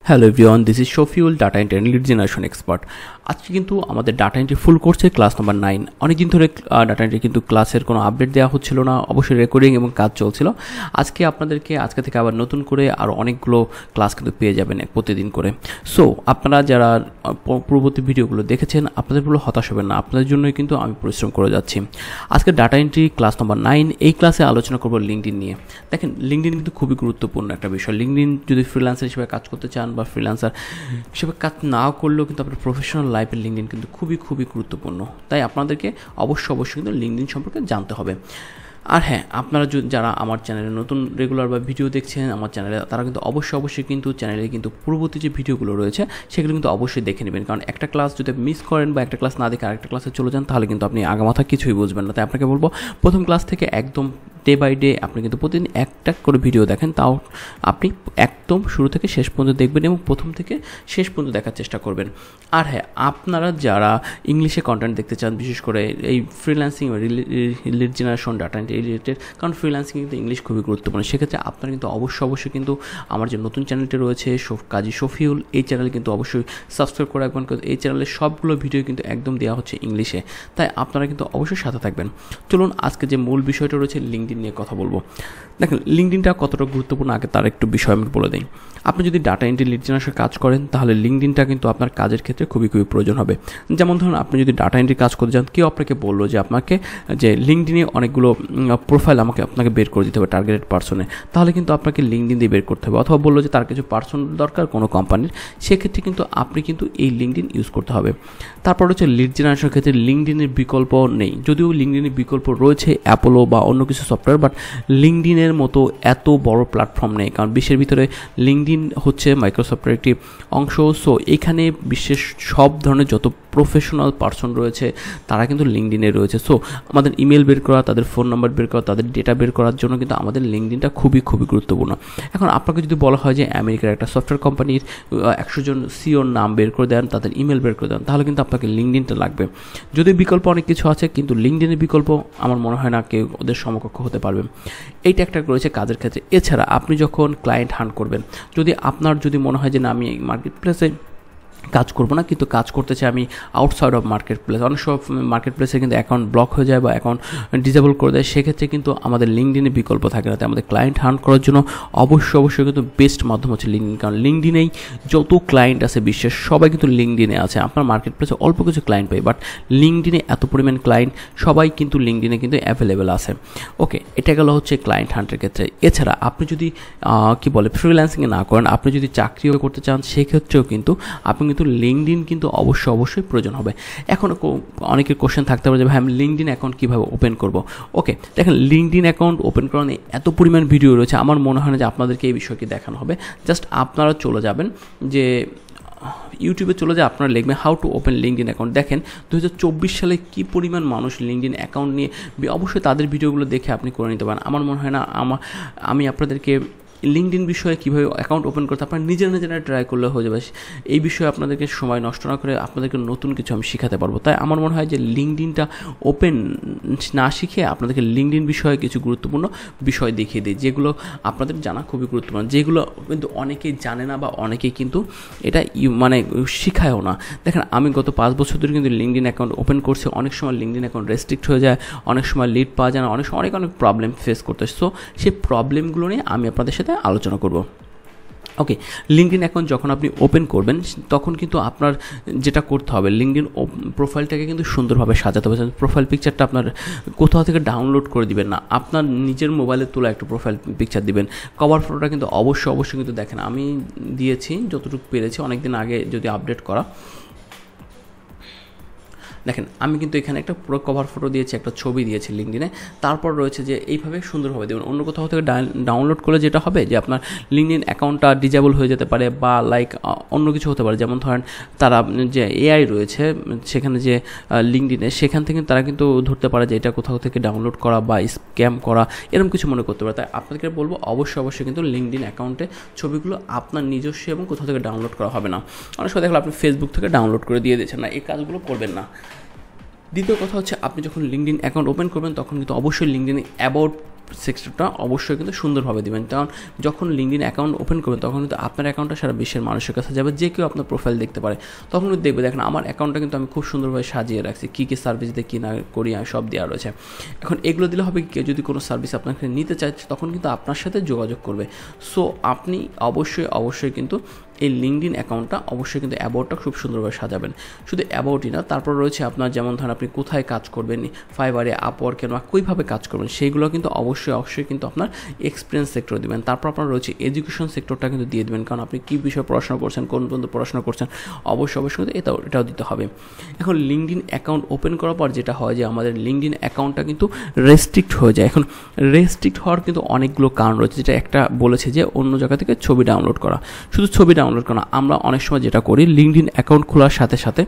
Hello everyone, this is Shafiul, data entry and lead generation expert. আজকে কিন্তু আমাদের data entry ফুল কোর্সে ক্লাস নাম্বার 9। অনেকদিন ধরে ডাটা এন্ট্রি কিন্তু ক্লাসের কোনো আপডেট দেওয়া হচ্ছিল না, অবশ্যই রেকর্ডিং এবং কাজ চলছিল। আজকে আপনাদেরকে আজকে থেকে আবার নতুন করে আরও অনেকগুলো ক্লাস কিন্তু পেয়ে যাবেন প্রতিদিন করে। সো আপনারা যারা পূর্ববর্তী ভিডিওগুলো দেখেছেন আপনাদেরগুলো হতাশ হবেন না, আপনাদের জন্যই কিন্তু আমি পরিশ্রম করে যাচ্ছি। আজকে ডাটা এন্ট্রি ক্লাস নাম্বার 9, এই ক্লাসে আলোচনা করবো লিঙ্কডইন নিয়ে। দেখেন, লিঙ্কডইন কিন্তু খুবই গুরুত্বপূর্ণ একটা বিষয়। লিঙ্কডইন যদি ফ্রিল্যান্সার হিসেবে কাজ করতে চান বা ফ্রিল্যান্সার হিসেবে কাজ না করলেও কিন্তু আপনার প্রফেশনাল লাইফের লিঙ্কডইন কিন্তু খুবই গুরুত্বপূর্ণ। তাই আপনাদেরকে অবশ্যই কিন্তু লিঙ্কডইন সম্পর্কে জানতে হবে। আর হ্যাঁ, আপনারা যারা আমার চ্যানেলে নতুন রেগুলার বা ভিডিও দেখছেন আমার চ্যানেলে, তারা কিন্তু অবশ্যই কিন্তু চ্যানেলে কিন্তু পূর্ববর্তী যে ভিডিওগুলো রয়েছে সেগুলো কিন্তু অবশ্যই দেখে নেবেন। কারণ একটা ক্লাস যদি মিস করেন বা একটা ক্লাস না দেখে আরেকটা ক্লাসে চলে যান তাহলে কিন্তু আপনি আগামাথা কিছুই বুঝবেন না। তাই আপনাকে বলবো প্রথম ক্লাস থেকে একদম ডে বাই ডে আপনি কিন্তু প্রতিদিন একটা করে ভিডিও দেখেন, তাও আপনি একদম শুরু থেকে শেষ পর্যন্ত দেখবেন এবং প্রথম থেকে শেষ পর্যন্ত দেখার চেষ্টা করবেন। আর হ্যাঁ, আপনারা যারা ইংলিশে কন্টেন্ট দেখতে চান, বিশেষ করে এই freelancing lead generation data related, কারণ ফ্রিল্যান্সিং কিন্তু ইংলিশ খুবই গুরুত্বপূর্ণ, সেক্ষেত্রে আপনারা কিন্তু অবশ্যই কিন্তু আমার যে নতুন চ্যানেলটি রয়েছে কাজী শফিউল, এই চ্যানেল কিন্তু অবশ্যই সাবস্ক্রাইব করে রাখবেন। এই চ্যানেলের সবগুলো ভিডিও কিন্তু একদম দেওয়া হচ্ছে ইংলিশে, তাই আপনারা কিন্তু অবশ্যই সাথে থাকবেন। চলুন আজকে যে মূল বিষয়টা রয়েছে লিঙ্কডইন নিয়ে কথা বলবো। দেখেন, লিঙ্কডইনটা কতটা গুরুত্বপূর্ণ আগে তার একটু বিষয় আমি বলে দিই। আপনি যদি ডাটা এন্ট্রি লিড জেনারেশন কাজ করেন তাহলে লিঙ্কডইনটা কিন্তু আপনার কাজের ক্ষেত্রে খুবই প্রয়োজন হবে। যেমন ধরুন, আপনি যদি ডাটা এন্ট্রি কাজ করতে চান, কেউ আপনাকে বললো যে আপনাকে যে লিঙ্কডইনে অনেকগুলো প্রোফাইল আপনাকে বের করে দিতে হবে টার্গেটেড পার্সনে, তাহলে কিন্তু আপনাকে লিঙ্কডইন দিয়ে বের করতে হবে। অথবা বললো যে তার কিছু পার্সন দরকার কোনো কোম্পানির, সেক্ষেত্রে কিন্তু আপনি কিন্তু এই লিঙ্কডইন ইউজ করতে হবে। তারপর হচ্ছে লিড জেনারেশনের ক্ষেত্রে লিঙ্কডইনের বিকল্প নেই, যদিও লিঙ্কডইনের বিকল্প রয়েছে অ্যাপোলো বা অন্য কিছু সফটওয়্যার, বাট লিঙ্কডইনের মতো এত বড় প্ল্যাটফর্ম নেই। কারণ বিশ্বের ভিতরে লিঙ্কডইন হচ্ছে মাইক্রোসফটের একটি অংশ। সো এখানে বিশ্বের সব ধরনের যত প্রফেশনাল পার্সন রয়েছে তারা কিন্তু লিঙ্কডইনে রয়েছে। সো আমাদের ইমেল বের করা, তাদের ফোন নাম্বার বের করা, তাদের ডেটা বের করার জন্য কিন্তু আমাদের লিঙ্কডইনটা খুবই গুরুত্বপূর্ণ। এখন আপনাকে যদি বলা হয় যে আমেরিকার একটা সফটওয়্যার কোম্পানির 100 জন সিওর নাম বের করে দেন, তাদের ইমেল বের করে দেন, তাহলে কিন্তু আপনাকে লিঙ্কডইনটা লাগবে। যদি বিকল্প অনেক কিছু আছে, কিন্তু লিঙ্কডইনের বিকল্প আমার মনে হয় না কেউ ওদের সমকক্ষ হতে পারবে। এইটা একটা রয়েছে কাজের ক্ষেত্রে। এছাড়া আপনি যখন ক্লায়েন্ট হান্ট করবেন, যদি মনে হয় যে না, আমি মার্কেট প্লেসে কাজ করবো না, কিন্তু কাজ করতে চাই আমি আউটসাইড অফ মার্কেট প্লেস, অনেক সব মার্কেট প্লেসে কিন্তু অ্যাকাউন্ট ব্লক হয়ে যায় বা অ্যাকাউন্ট ডিসেবল করে দেয়, সেক্ষেত্রে কিন্তু আমাদের লিঙ্কডইনে বিকল্প থাকে না। তাই আমাদের ক্লায়েন্ট হান্ট করার জন্য অবশ্যই কিন্তু বেস্ট মাধ্যম হচ্ছে লিঙ্কডইন। কারণ লিঙ্কডইনেই যত ক্লায়েন্ট আছে বিশ্বের সবাই কিন্তু লিঙ্কডইনে আছে। আপনার মার্কেট প্লেসে অল্প কিছু ক্লায়েন্ট পাই, বাট লিঙ্কডইনে এত পরিমাণ ক্লায়েন্ট, সবাই কিন্তু লিঙ্কডইনে কিন্তু অ্যাভেলেবেল আছে। ওকে, এটা গেল হচ্ছে ক্লায়েন্ট হান্টের ক্ষেত্রে। এছাড়া আপনি যদি ফ্রিল্যান্সিংয়ে না করেন, আপনি যদি চাকরিও করতে চান, সেক্ষেত্রেও কিন্তু আপনি কিন্তু লিঙ্কডইন কিন্তু অবশ্যই প্রয়োজন হবে। এখন অনেকের কোশ্চেন থাকতে পারে যে ভাই আমি লিঙ্কডইন অ্যাকাউন্ট কীভাবে ওপেন করব। ওকে, দেখেন, লিঙ্কডইন অ্যাকাউন্ট ওপেন করার এত পরিমাণ ভিডিও রয়েছে, আমার মনে হয় না যে আপনাদেরকে এই বিষয়কে দেখানো হবে। জাস্ট আপনারা চলে যাবেন যে ইউটিউবে চলে যায়, আপনারা লিখবেন how to open LinkedIn account. দেখেন 2024 সালে কী পরিমাণ মানুষ লিঙ্কডইন অ্যাকাউন্ট নিয়ে, অবশ্যই তাদের ভিডিওগুলো দেখে আপনি করে নিতে পারেন। আমার মনে হয় না আমি আপনাদেরকে লিঙ্কডইন বিষয়ে কীভাবে অ্যাকাউন্ট ওপেন করতে আপনার নিজেরা ট্রাই করলে হয়ে যাবে। এই বিষয়ে আপনাদেরকে সময় নষ্ট না করে আপনাদেরকে নতুন কিছু আমি শেখাতে পারবো। তাই আমার মনে হয় যে লিঙ্কডইনটা ওপেন না শিখে আপনাদেরকে লিঙ্কডইন বিষয়ে কিছু গুরুত্বপূর্ণ বিষয় দেখিয়ে দিই, যেগুলো আপনাদের জানা খুবই গুরুত্বপূর্ণ, যেগুলো কিন্তু অনেকেই জানে না বা অনেকেই কিন্তু এটা শিখায়ও না। দেখেন, আমি গত 5 বছর ধরে কিন্তু লিঙ্কডইন অ্যাকাউন্ট ওপেন করছি। অনেক সময় লিঙ্কডইন অ্যাকাউন্ট রেস্ট্রিক্ট হয়ে যায়, অনেক সময় লিড পাওয়া যায় না, অনেক সময় অনেক প্রবলেম ফেস করতে হয়। সো সেই প্রবলেমগুলো নিয়ে আমি আপনাদের সাথে আলোচনা করব। ওকে, লিঙ্কডইন অ্যাকাউন্ট যখন আপনি ওপেন করবেন তখন কিন্তু আপনার যেটা করতে হবে, লিঙ্কডইন প্রোফাইলটাকে কিন্তু সুন্দরভাবে সাজাতে হবে। প্রোফাইল পিকচারটা আপনার কোথাও থেকে ডাউনলোড করে দিবেন না, আপনার নিজের মোবাইলে তোলা একটা প্রোফাইল পিকচার দিবেন। কভার ফটোটা কিন্তু অবশ্যই কিন্তু দেখেন, আমি দিয়েছি যতটুকু পেরেছি, অনেকদিন আগে যদি আপডেট করা। দেখেন, আমি কিন্তু এখানে একটা পুরো কভার ফটো দিয়েছি, একটা ছবি দিয়েছি লিঙ্কডইনে। তারপর রয়েছে যে এইভাবে সুন্দরভাবে দেবেন। অন্য কোথাও থেকে ডাউনলোড করলে যেটা হবে যে আপনার লিঙ্কডইন অ্যাকাউন্টটা ডিজেবল হয়ে যেতে পারে বা অন্য কিছু হতে পারে। যেমন ধরেন তারা যে এআই রয়েছে সেখানে যে লিঙ্কডইনে, সেখান থেকে তারা কিন্তু ধরতে পারে যে এটা কোথাও থেকে ডাউনলোড করা বা স্ক্যাম করা, এরকম কিছু মনে করতে পারে। তাই আপনাদেরকে বলবো অবশ্যই কিন্তু লিঙ্কডইন অ্যাকাউন্টে ছবিগুলো আপনার নিজস্ব এবং কোথাও থেকে ডাউনলোড করা হবে না। অনেক সময় দেখলে আপনি ফেসবুক থেকে ডাউনলোড করে দিয়ে দিচ্ছেন, না, এই কাজগুলো করবেন না। দ্বিতীয় কথা হচ্ছে, আপনি যখন লিঙ্কডইন অ্যাকাউন্ট ওপেন করবেন তখন কিন্তু অবশ্যই লিঙ্কডইনে অ্যাবাউট সেক্টরটা অবশ্যই কিন্তু সুন্দরভাবে দিবেন, কারণ যখন লিঙ্কডইন অ্যাকাউন্ট ওপেন করবেন তখন কিন্তু আপনার অ্যাকাউন্টটা সারা বিশ্বের মানুষের কাছে যাবে, যে কেউ আপনার প্রোফাইল দেখতে পারে। তখন কিন্তু দেখবে দেখেন আমার অ্যাকাউন্টটা কিন্তু আমি খুব সুন্দরভাবে সাজিয়ে রাখছি, কী কী সার্ভিস দিয়ে কী না করি আমি সব দেওয়া রয়েছে। এখন এগুলো দিলে হবে কেউ যদি কোনো সার্ভিস আপনাকে নিতে চায় তখন কিন্তু আপনার সাথে যোগাযোগ করবে। সো আপনি অবশ্যই কিন্তু এই লিঙ্কডইন অ্যাকাউন্টটা অবশ্যই কিন্তু অ্যাবাউটটা খুব সুন্দরভাবে সাজাবেন। শুধু অ্যাবাউটই না, তারপর রয়েছে আপনার যেমন ধরেন আপনি কোথায় কাজ করবেন, ফাইবারে, আপওয়ার্কে বা কীভাবে কাজ করবেন সেইগুলো কিন্তু অবশ্যই কিন্তু আপনার এক্সপিরিয়েন্স সেক্টর দিবেন। তারপর আপনার রয়েছে এডুকেশন সেক্টরটা কিন্তু দিয়ে দেবেন, কারণ আপনি কী বিষয়ে পড়াশোনা করছেন, কোন পর্যন্ত পড়াশোনা করছেন, অবশ্যই কিন্তু এটাও দিতে হবে। এখন লিঙ্কডইন অ্যাকাউন্ট ওপেন করার পর যেটা হয় যে আমাদের লিঙ্কডইন অ্যাকাউন্টটা কিন্তু রেস্ট্রিক্ট হয়ে যায়। এখন রেস্ট্রিক্ট হওয়ার কিন্তু অনেকগুলো কারণ রয়েছে, যেটা একটা বলেছে যে অন্য জায়গা থেকে ছবি ডাউনলোড করা। শুধু ছবি ডাউনলোড করা, আমরা অনেক সময় যেটা করি লিঙ্কডইন অ্যাকাউন্ট খোলার সাথে সাথে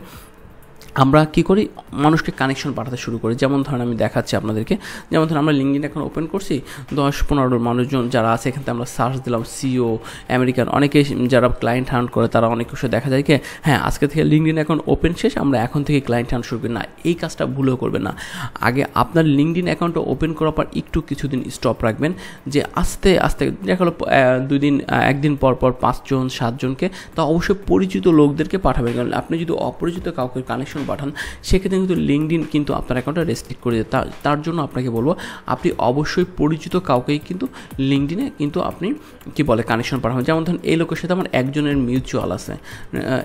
আমরা কী করি, মানুষকে কানেকশন পাঠাতে শুরু করি। যেমন ধরেন আমি দেখাচ্ছি আপনাদেরকে, যেমন ধরেন আমরা লিঙ্কডইন অ্যাকাউন্ট ওপেন করছি, 10-15 মানুষজন যারা আছে এখান থেকে আমরা সার্চ দিলাম সিও আমেরিকান, অনেকে যারা ক্লায়েন্ট হান্ট করে তারা অনেক কিছু দেখা যায় কি হ্যাঁ আজকে থেকে লিঙ্কডইন অ্যাকাউন্ট ওপেন শেষ, আমরা এখন থেকে ক্লায়েন্ট হান্ট শুরু করি না। এই কাজটা ভুলেও করবেন না। আগে আপনার লিঙ্কডইন অ্যাকাউন্টটা ওপেন করার পর কিছুদিন স্টপ রাখবেন, যে আস্তে আস্তে দেখা হলো একদিন পর 5-7জনকে, তা অবশ্যই পরিচিত লোকদেরকে পাঠাবেন। কারণ আপনি যদি অপরিচিত কাউকে কানেকশন পাঠান সেক্ষেত্রে কিন্তু লিঙ্কডইন কিন্তু আপনার অ্যাকাউন্টটা রেস্ট্রিক্ট করে দেয়। তার জন্য আপনাকে বলবো আপনি অবশ্যই পরিচিত কাউকেই কিন্তু লিঙ্কডইনে কিন্তু আপনি কানেকশন পাঠাবেন। যেমন ধরুন এই লোকের সাথে আমার একজনের মিউচুয়াল আছে,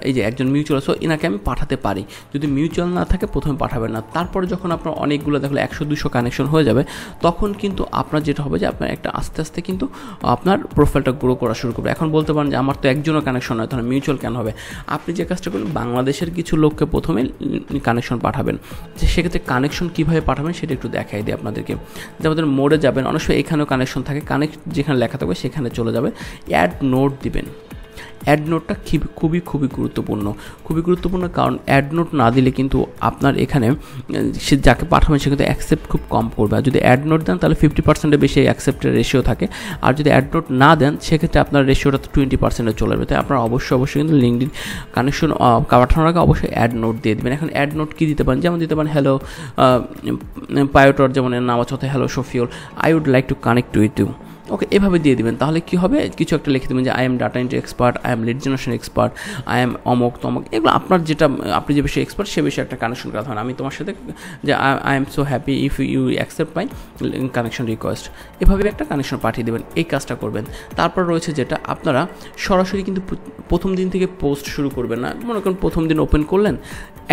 এই যে একজন মিউচুয়াল আছে, এনাকে আমি পাঠাতে পারি। যদি মিউচুয়াল না থাকে প্রথমে পাঠাবেন না, তারপরে যখন আপনার অনেকগুলো দেখলে 100-200 কানেকশন হয়ে যাবে তখন কিন্তু আপনার যেটা হবে যে আপনার একটা আস্তে আস্তে কিন্তু আপনার প্রোফাইলটা গ্রো করা শুরু করবে। এখন বলতে পারেন যে আমার তো একজনও কানেকশন নয়, তাহলে মিউচুয়াল কেন হবে? আপনি যে কাজটা করবেন বাংলাদেশের কিছু লোককে প্রথমে কানেকশন পাঠাবেন, যে সেক্ষেত্রে কানেকশন কীভাবে পাঠাবেন সেটা একটু দেখাই দিই আপনাদেরকে। যেমন মোডে যাবেন, অনেক সময় এখানেও কানেকশন থাকে, যেখানে লেখা থাকবে সেখানে চলে যাবে, অ্যাড নোট দিবেন। অ্যাড নোটটা খুবই গুরুত্বপূর্ণ, কারণ অ্যাড নোট না দিলে কিন্তু আপনার এখানে সে যাকে পাঠাবেন সে কিন্তু অ্যাকসেপ্ট খুব কম করবে। আর যদি অ্যাড নোট দেন তাহলে 50%-এর বেশি অ্যাকসেপ্টের রেশিও থাকে, আর যদি অ্যাড নোট না দেন সেক্ষেত্রে আপনার রেশিওটা 20%-এ চলে যাবে। তাই আপনারা অবশ্যই কিন্তু লিঙ্কডইন কানেকশন পাঠানোর আগে অবশ্যই অ্যাড নোট দিয়ে দেবেন। এখন অ্যাড নোট কী দিতে পারেন, যেমন দিতে পারেন হ্যালো পায়োটর, যেমন এর নাম আছে hello Shafiul, I would like to connect with you. Okay, এভাবে দিয়ে দিবেন। তাহলে কী হবে, কিছু একটা লিখে দেবেন যে I M data entry expert, I am lead generation expert, I am অমক তমক, এগুলো আপনার আপনি যে বিষয়ে এক্সপার্ট সে বিষয়ে একটা কানেকশন করা হয়। আমি তোমার সাথে যে I am so happy if you accept my connection request, এভাবে একটা কানেকশন পাঠিয়ে দেবেন। এই কাজটা করবেন। তারপর রয়েছে যেটা আপনারা সরাসরি কিন্তু প্রথম দিন থেকে পোস্ট শুরু করবেন না। মনে করেন প্রথম দিন ওপেন করলেন,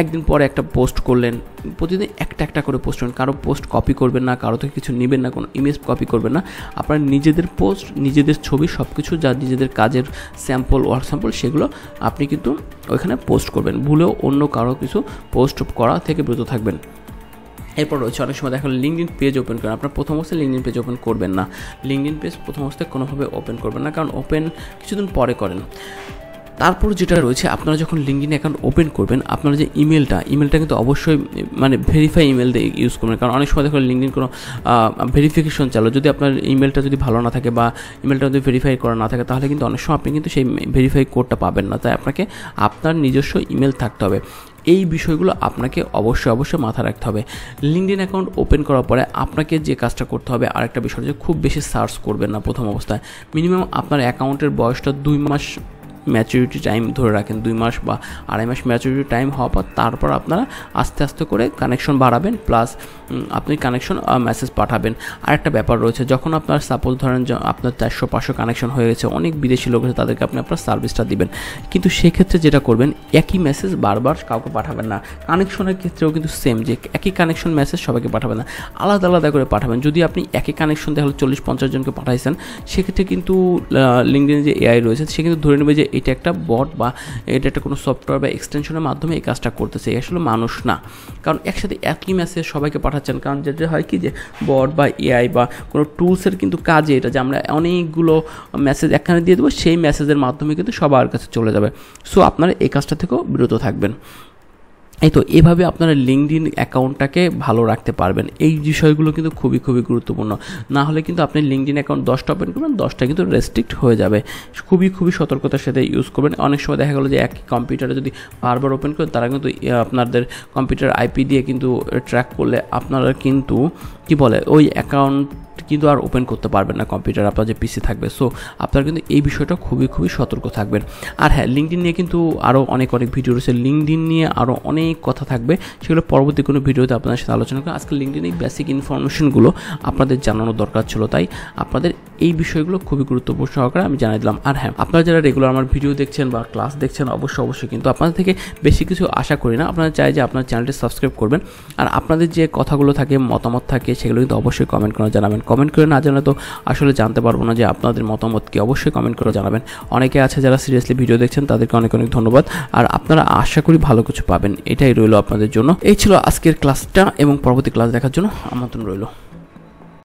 একদিন পরে একটা পোস্ট করলেন, প্রতিদিন একটা করে পোস্ট করবেন। কারো পোস্ট কপি করবেন না, কারো থেকে কিছু নেবেন না, কোনো ইমেজ কপি করবেন না। আপনার নিজেদের পোস্ট, নিজেদের ছবি, সব কিছু যা নিজেদের কাজের স্যাম্পল, ওয়ার্ক স্যাম্পল, সেগুলো আপনি কিন্তু ওইখানে পোস্ট করবেন। ভুলেও অন্য কারো কিছু পোস্ট করা থেকে বিরত থাকবেন। এরপর রয়েছে অনেক সময় দেখা লিঙ্কডইন পেজ ওপেন করেন, আপনার প্রথম অবস্থায় লিঙ্কডইন পেজ ওপেন করবেন না। লিঙ্কডইন পেজ প্রথম অবস্থায় কোনোভাবে ওপেন করবেন না, কারণ ওপেন কিছুদিন পরে করেন। তারপর যেটা রয়েছে, আপনারা যখন লিঙ্কডইন অ্যাকাউন্ট ওপেন করবেন আপনারা যে ইমেলটা কিন্তু অবশ্যই ভেরিফাই ইমেল দিয়ে ইউজ করবেন। কারণ অনেক সময় দেখুন লিঙ্কডইন কোনো ভেরিফিকেশন চালো, যদি আপনার ইমেলটা যদি ভালো না থাকে বা ইমেলটা যদি ভেরিফাই করা না থাকে তাহলে কিন্তু অনেক সময় আপনি কিন্তু সেই ভেরিফাই কোডটা পাবেন না। তাই আপনাকে আপনার নিজস্ব ইমেল থাকতে হবে। এই বিষয়গুলো আপনাকে অবশ্যই মাথায় রাখতে হবে। লিঙ্কডইন অ্যাকাউন্ট ওপেন করার পরে আপনাকে যে কাজটা করতে হবে, আরেকটা বিষয় হচ্ছে খুব বেশি সার্চ করবেন না প্রথম অবস্থায়। মিনিমাম আপনার অ্যাকাউন্টের বয়সটা 2 মাস ম্যাচুরিটি টাইম ধরে রাখেন, 2 মাস বা 2.5 মাস ম্যাচুরিটি টাইম হওয়ার পর তারপর আপনারা আস্তে আস্তে করে কানেকশন বাড়াবেন, প্লাস আপনি কানেকশন মেসেজ পাঠাবেন। আরেকটা ব্যাপার রয়েছে, যখন আপনার সাপোজ ধরেন আপনার 400-500 কানেকশন হয়ে গেছে, অনেক বিদেশি লোক আছে, তাদেরকে আপনি আপনার সার্ভিসটা দিবেন, কিন্তু সেক্ষেত্রে যেটা করবেন একই মেসেজ বারবার কাউকে পাঠাবেন না। কানেকশনের ক্ষেত্রেও কিন্তু সেম, যে একই কানেকশন মেসেজ সবাইকে পাঠাবেন না, আলাদা করে পাঠাবেন। যদি আপনি একই কানেকশন তাহলে 40-50 জনকে পাঠাইছেন, সেক্ষেত্রে কিন্তু লিঙ্কডইনে যে এআই রয়েছে সে কিন্তু ধরে নেবে যে এটা একটা বট বা এটা একটা কোনো সফটওয়্যার বা এক্সটেনশনের মাধ্যমে এই কাজটা করতেছে, আসলে মানুষ না। কারণ একসাথে একই মেসেজ সবাইকে পাঠাচ্ছেন, কারণ যেটা হয় কি যে বট বা এআই বা কোনো টুলসের কিন্তু কাজে এটা যে আমরা অনেকগুলো মেসেজ একখানে দিয়ে দেবো, সেই মেসেজের মাধ্যমে কিন্তু সবার কাছে চলে যাবে। সো আপনারা এই কাজটা থেকেও বিরত থাকবেন। এই তো এভাবে আপনারা লিঙ্কডইন অ্যাকাউন্টটাকে ভালো রাখতে পারবেন। এই বিষয়গুলো কিন্তু খুবই গুরুত্বপূর্ণ। না হলে কিন্তু আপনি লিঙ্কডইন অ্যাকাউন্ট 10টা ওপেন করবেন, 10টা কিন্তু রেস্ট্রিক্ট হয়ে যাবে। খুবই সতর্কতার সাথে ইউজ করবেন। অনেক সময় দেখা গেলো যে একই কম্পিউটারে যদি বারবার ওপেন করেন, তারা কিন্তু আপনাদের কম্পিউটার আইপি দিয়ে কিন্তু ট্র্যাক করলে আপনারা কিন্তু ওই অ্যাকাউন্ট কিন্তু আর ওপেন করতে পারবেন না কম্পিউটার, আপনার যে পিসি থাকবে। সো আপনারা কিন্তু এই বিষয়টা খুবই সতর্ক থাকবেন। আর হ্যাঁ, লিঙ্কডইন নিয়ে কিন্তু আরও অনেক ভিডিও রয়েছে। লিঙ্কডইন নিয়ে আরও অনেক কথা থাকবে, সেগুলো পরবর্তী কোনো ভিডিওতে আপনাদের সাথে আলোচনা করি। আজকে লিঙ্কডইন এই বেসিক ইনফরমেশনগুলো আপনাদের জানানো দরকার ছিল, তাই আপনাদের এই বিষয়গুলো খুবই গুরুত্বপূর্ণ সহকারে আমি জানাই দিলাম। আর হ্যাঁ, আপনারা যারা রেগুলার আমার ভিডিও দেখছেন বা ক্লাস দেখছেন, অবশ্যই কিন্তু আপনাদের থেকে বেশি কিছু আশা করি না। আপনারা চাই যে আপনার চ্যানেলটি সাবস্ক্রাইব করবেন, আর আপনাদের যে কথাগুলো থাকে, মতামত থাকে, সেগুলো কিন্তু অবশ্যই কমেন্ট করে জানাবেন। কমেন্ট করে না জানালে তো আসলে জানতে পারবো না যে আপনাদের মতামত কি। অবশ্যই কমেন্ট করে জানাবেন। অনেকে আছে যারা সিরিয়াসলি ভিডিও দেখছেন, তাদেরকে অনেক ধন্যবাদ। আর আপনারা আশা করি ভালো কিছু পাবেন, এটাই রইল আপনাদের জন্য। এই ছিল আজকের ক্লাসটা, এবং পরবর্তী ক্লাস দেখার জন্য আমন্ত্রণ রইল।